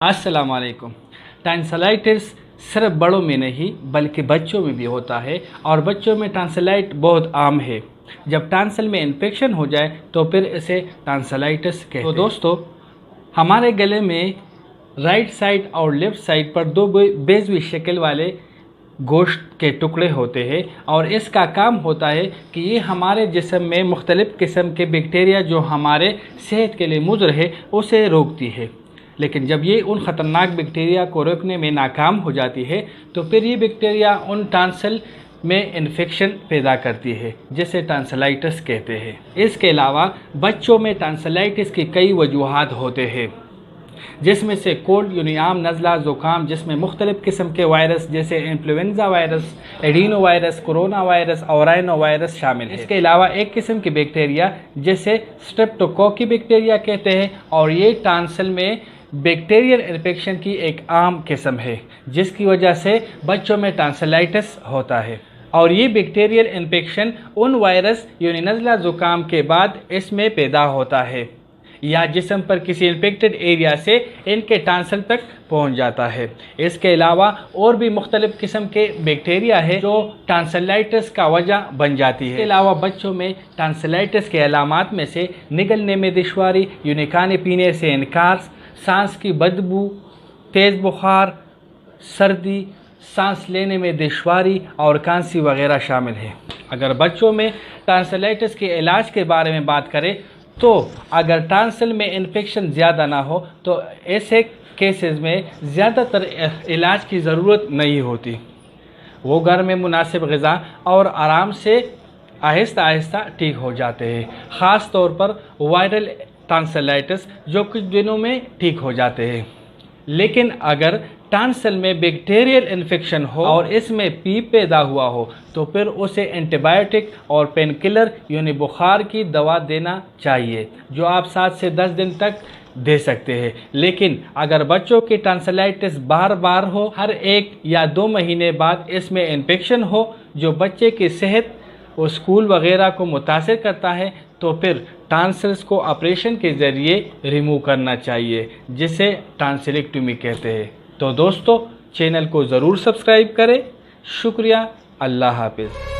अस्सलाम वालेकुम। टॉन्सिलाइटिस सिर्फ बड़ों में नहीं बल्कि बच्चों में भी होता है और बच्चों में टॉन्सिलाइट बहुत आम है। जब टॉन्सिल में इन्फेक्शन हो जाए तो फिर इसे टॉन्सिलाइटिस कहते हैं। तो दोस्तों, हमारे गले में राइट साइड और लेफ़्ट साइड पर दो बेज़वी शक्ल वाले गोश्त के टुकड़े होते हैं और इसका काम होता है कि ये हमारे जिस्म में मुख्तलिफ़ किस्म के बैक्टीरिया जो हमारे सेहत के लिए मुज़र है उसे रोकती है। लेकिन जब ये उन ख़तरनाक बैक्टीरिया को रोकने में नाकाम हो जाती है तो फिर ये बैक्टीरिया उन टॉन्सिल में इन्फेक्शन पैदा करती है जिसे टॉन्सिलाइटिस कहते हैं। इसके अलावा बच्चों में टॉन्सिलाइटिस की कई वजूहात होते हैं, जिसमें से कोल्ड यानी आम नज़ला ज़ुकाम जिसमें मुख्तलिफ़ किस्म के वायरस जैसे influenza virus, adeno virus, corona virus और राइनो वायरस शामिल है। इसके अलावा एक किस्म की बैक्टीरिया जिसे स्ट्रेप्टोकोकी बैक्टीरिया कहते हैं और ये टॉन्सिल में बैक्टीरियल इन्फेक्शन की एक आम किस्म है जिसकी वजह से बच्चों में टॉन्सिलाइटिस होता है। और ये बैक्टीरियल इन्फेक्शन उन वायरस यानी नज़ला ज़ुकाम के बाद इसमें पैदा होता है या जिस्म पर किसी इन्फेक्टेड एरिया से इनके टॉन्सिल तक पहुंच जाता है। इसके अलावा और भी मुख्तलिफ़ किस्म के बैक्टीरिया है जो टॉन्सिलाइटिस का वजह बन जाती है। इसके अलावा बच्चों में टॉन्सिलाइटिस के अलामात में से निगलने में दुश्वारी, यानी खाने पीने से इनकार, सांस की बदबू, तेज़ बुखार, सर्दी, सांस लेने में दुश्वारी और खांसी वगैरह शामिल है। अगर बच्चों में टॉन्सिलाइटिस के इलाज के बारे में बात करें तो अगर टॉन्सिल में इन्फेक्शन ज़्यादा ना हो तो ऐसे केसेस में ज़्यादातर इलाज की ज़रूरत नहीं होती। वो घर में मुनासिब ग़िज़ा और आराम से आहिस्ता आहिस्ता ठीक हो जाते हैं। ख़ास तौर पर वायरल टॉन्सिलाइटिस जो कुछ दिनों में ठीक हो जाते हैं। लेकिन अगर टॉन्सिल में बैक्टीरियल इन्फेक्शन हो और इसमें पीप पैदा हुआ हो तो फिर उसे एंटीबायोटिक और पेन किलर यानी बुखार की दवा देना चाहिए जो आप 7 से 10 दिन तक दे सकते हैं। लेकिन अगर बच्चों की टॉन्सिलाइटिस बार बार हो, हर 1 या 2 महीने बाद इसमें इन्फेक्शन हो जो बच्चे की सेहत और स्कूल वगैरह को मुतासिर करता है तो फिर टॉन्सिल्स को ऑपरेशन के ज़रिए रिमूव करना चाहिए जिसे टॉन्सिलेक्टोमी कहते हैं। तो दोस्तों, चैनल को ज़रूर सब्सक्राइब करें। शुक्रिया। अल्लाह हाफ़िज़।